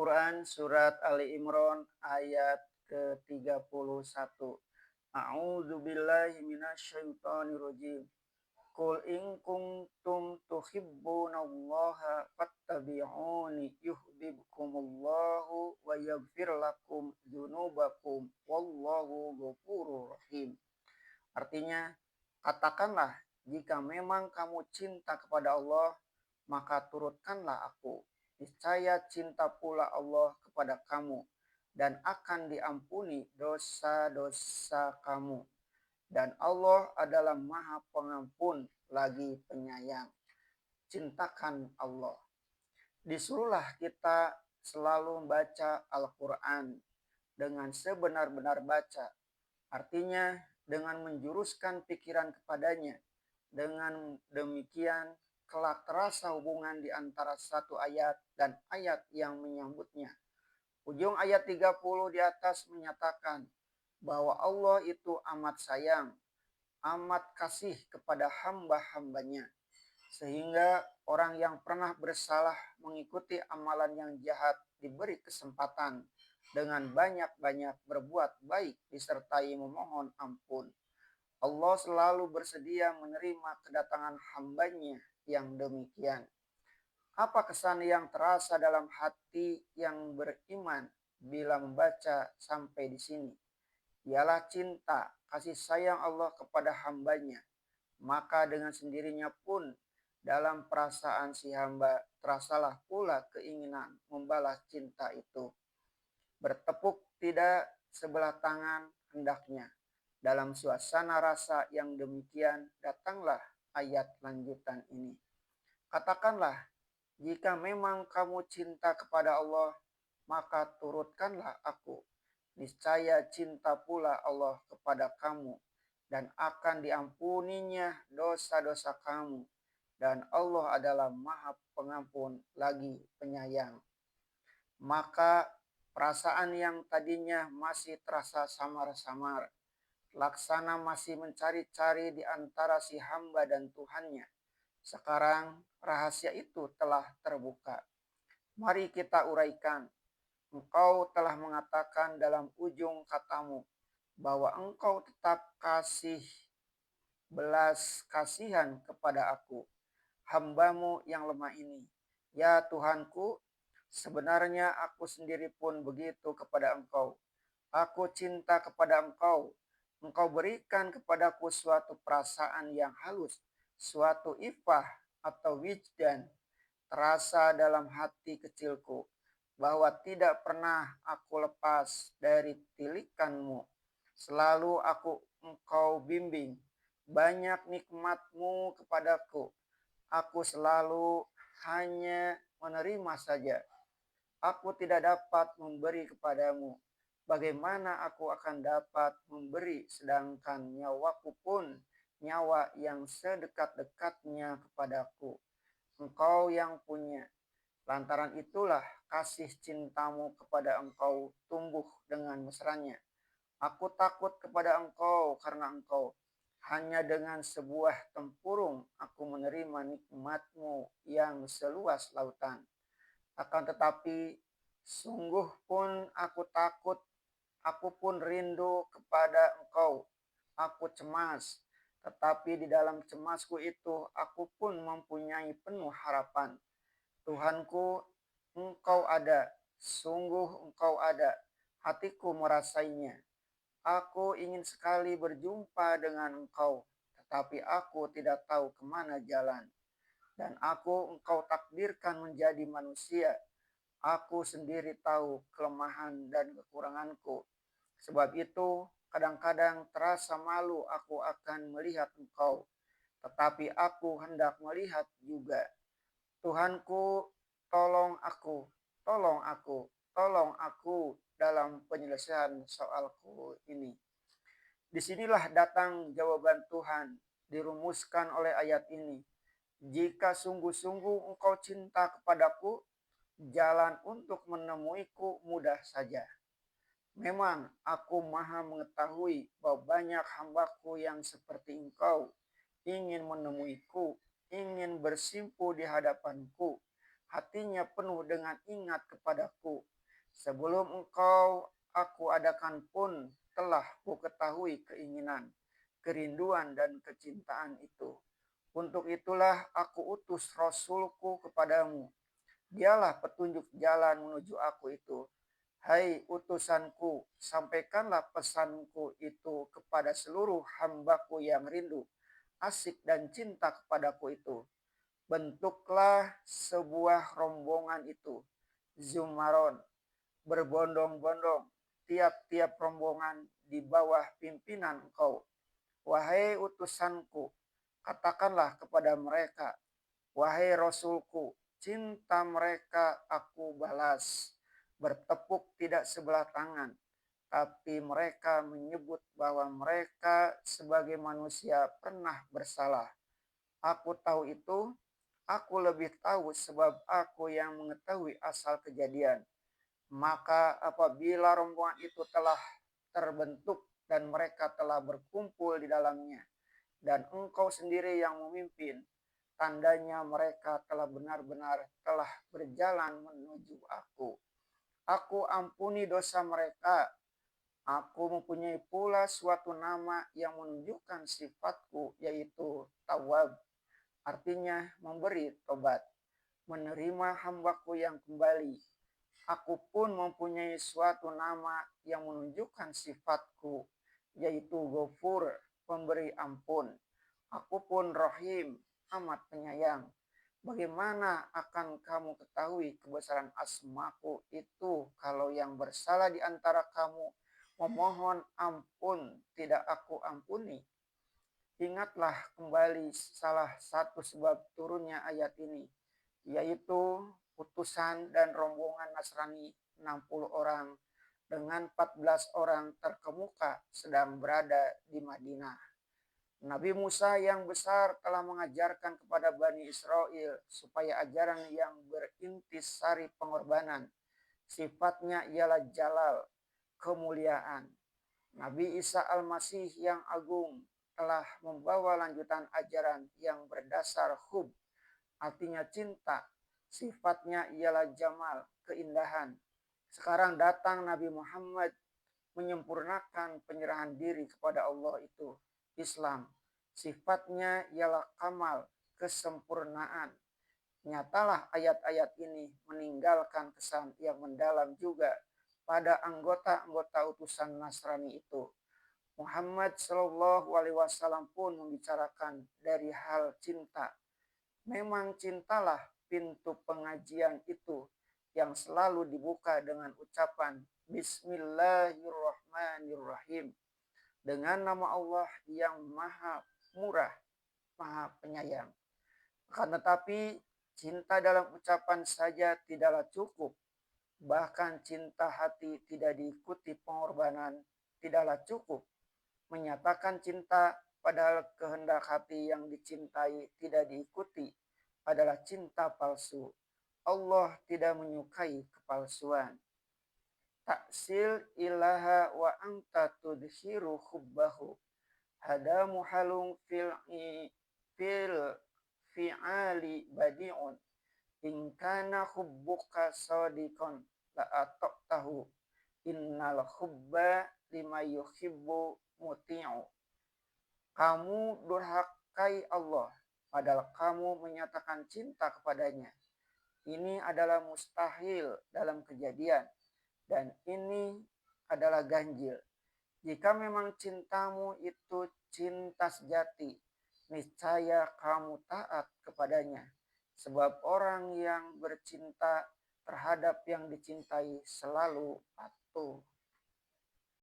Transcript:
Quran surat Ali Imran ayat ke-31. A'udzu billahi minasyaitonir rajim. Qul in kuntum tuhibbunallaha fattabi'uni yuhibbukumullahu wa yaghfir lakum dzunubakum wallahu ghafurur rahim. Artinya, katakanlah, jika memang kamu cinta kepada Allah, maka turutkanlah aku. Niscaya cinta pula Allah kepada kamu, dan akan diampuni dosa-dosa kamu. Dan Allah adalah Maha Pengampun lagi penyayang. Cintakan Allah. Disuruhlah kita selalu membaca Al-Quran dengan sebenar-benar baca. Artinya dengan menjuruskan pikiran kepadanya. Dengan demikian kelak terasa hubungan di antara satu ayat dan ayat yang menyambutnya. Ujung ayat 30 di atas menyatakan bahwa Allah itu amat sayang, amat kasih kepada hamba-hambanya. Sehingga orang yang pernah bersalah mengikuti amalan yang jahat diberi kesempatan dengan banyak-banyak berbuat baik disertai memohon ampun. Allah selalu bersedia menerima kedatangan hambanya yang demikian. Apa kesan yang terasa dalam hati yang beriman bila membaca sampai di sini? Ialah cinta, kasih sayang Allah kepada hambanya. Maka dengan sendirinya pun dalam perasaan si hamba terasalah pula keinginan membalas cinta itu. Bertepuk tidak sebelah tangan hendaknya. Dalam suasana rasa yang demikian datanglah ayat lanjutan ini. Katakanlah, jika memang kamu cinta kepada Allah, maka turutkanlah aku. Niscaya cinta pula Allah kepada kamu, dan akan diampuninya dosa-dosa kamu. Dan Allah adalah Maha Pengampun lagi penyayang. Maka perasaan yang tadinya masih terasa samar-samar, laksana masih mencari-cari di antara si hamba dan Tuhannya. Sekarang rahasia itu telah terbuka. Mari kita uraikan. Engkau telah mengatakan dalam ujung katamu bahwa engkau tetap kasih belas kasihan kepada aku, hambamu yang lemah ini. Ya Tuhanku, sebenarnya aku sendiri pun begitu kepada engkau. Aku cinta kepada engkau. Engkau berikan kepadaku suatu perasaan yang halus, suatu ifah atau wijdan, terasa dalam hati kecilku, bahwa tidak pernah aku lepas dari tilikanmu. Selalu engkau bimbing, banyak nikmatmu kepadaku. Aku selalu hanya menerima saja. Aku tidak dapat memberi kepadamu. Bagaimana aku akan dapat memberi sedangkan nyawaku pun nyawa yang sedekat-dekatnya kepadaku. Engkau yang punya. Lantaran itulah kasih cintamu kepada engkau tumbuh dengan mesranya. Aku takut kepada engkau karena engkau. Hanya dengan sebuah tempurung aku menerima nikmatmu yang seluas lautan. Akan tetapi sungguh pun aku takut, aku pun rindu kepada engkau. Aku cemas, tetapi di dalam cemasku itu aku pun mempunyai penuh harapan. Tuhanku, engkau ada, sungguh engkau ada, hatiku merasainya. Aku ingin sekali berjumpa dengan engkau, tetapi aku tidak tahu kemana jalan. Dan engkau takdirkan menjadi manusia. Aku sendiri tahu kelemahan dan kekuranganku. Sebab itu, kadang-kadang terasa malu aku akan melihat engkau. Tetapi aku hendak melihat juga. Tuhanku, tolong aku, tolong aku, tolong aku dalam penyelesaian soalku ini. Disinilah datang jawaban Tuhan, dirumuskan oleh ayat ini. Jika sungguh-sungguh engkau cinta kepadaku, jalan untuk menemuiku mudah saja. Memang aku maha mengetahui bahwa banyak hambaku yang seperti engkau ingin menemuiku, ingin bersimpu di hadapanku. hatinya penuh dengan ingat kepadaku. Sebelum engkau aku adakan pun telah ku ketahui keinginan, kerinduan dan kecintaan itu. Untuk itulah aku utus Rasulku kepadamu. Dialah petunjuk jalan menuju aku itu. Hai utusanku, sampaikanlah pesanku itu kepada seluruh hambaku yang rindu, asik dan cinta kepadaku itu. Bentuklah sebuah rombongan itu, Zumaron, berbondong-bondong, tiap-tiap rombongan di bawah pimpinan engkau. Wahai utusanku, katakanlah kepada mereka, wahai Rasulku, cinta mereka aku balas. Bertepuk tidak sebelah tangan, tapi mereka menyebut bahwa mereka sebagai manusia pernah bersalah. Aku tahu itu, aku lebih tahu sebab aku yang mengetahui asal kejadian. Maka apabila rombongan itu telah terbentuk dan mereka telah berkumpul di dalamnya, dan engkau sendiri yang memimpin, tandanya mereka telah benar-benar telah berjalan menuju aku. Aku ampuni dosa mereka. Aku mempunyai pula suatu nama yang menunjukkan sifatku, yaitu Tawab, artinya memberi tobat, menerima hambaku yang kembali. Aku pun mempunyai suatu nama yang menunjukkan sifatku, yaitu Ghafur, pemberi ampun. Aku pun Rahim, amat penyayang. Bagaimana akan kamu ketahui kebesaran asmaku itu kalau yang bersalah di antara kamu memohon ampun tidak aku ampuni? Ingatlah kembali salah satu sebab turunnya ayat ini, yaitu utusan dan rombongan Nasrani 60 orang dengan 14 orang terkemuka sedang berada di Madinah. Nabi Musa yang besar telah mengajarkan kepada Bani Israel supaya ajaran yang berintisari pengorbanan. Sifatnya ialah jalal, kemuliaan. Nabi Isa Al-Masih yang agung telah membawa lanjutan ajaran yang berdasar hub, artinya cinta. Sifatnya ialah jamal, keindahan. Sekarang datang Nabi Muhammad menyempurnakan penyerahan diri kepada Allah itu, Islam. Sifatnya ialah kamal, kesempurnaan. Nyatalah ayat-ayat ini meninggalkan kesan yang mendalam juga pada anggota-anggota utusan Nasrani itu. Muhammad Shallallahu Alaihi Wasallam pun membicarakan dari hal cinta. Memang cintalah pintu pengajian itu yang selalu dibuka dengan ucapan Bismillahirrahmanirrahim. Dengan nama Allah yang maha murah, maha penyayang. Akan tetapi cinta dalam ucapan saja tidaklah cukup. Bahkan cinta hati tidak diikuti pengorbanan tidaklah cukup. Menyatakan cinta padahal kehendak hati yang dicintai tidak diikuti adalah cinta palsu. Allah tidak menyukai kepalsuan. Taksil ilaha wa anta tudhiru hubbahu. Hada muhalung fil fi'ali badi'un. In kana hubbuka sadiqan la ataqtahu. Innal hubba lima yuhibbu muti'u. Kamu durhakai Allah, padahal kamu menyatakan cinta kepadanya. Ini adalah mustahil dalam kejadian, dan ini adalah ganjil. Jika memang cintamu itu cinta sejati, niscaya kamu taat kepadanya. Sebab orang yang bercinta terhadap yang dicintai selalu patuh.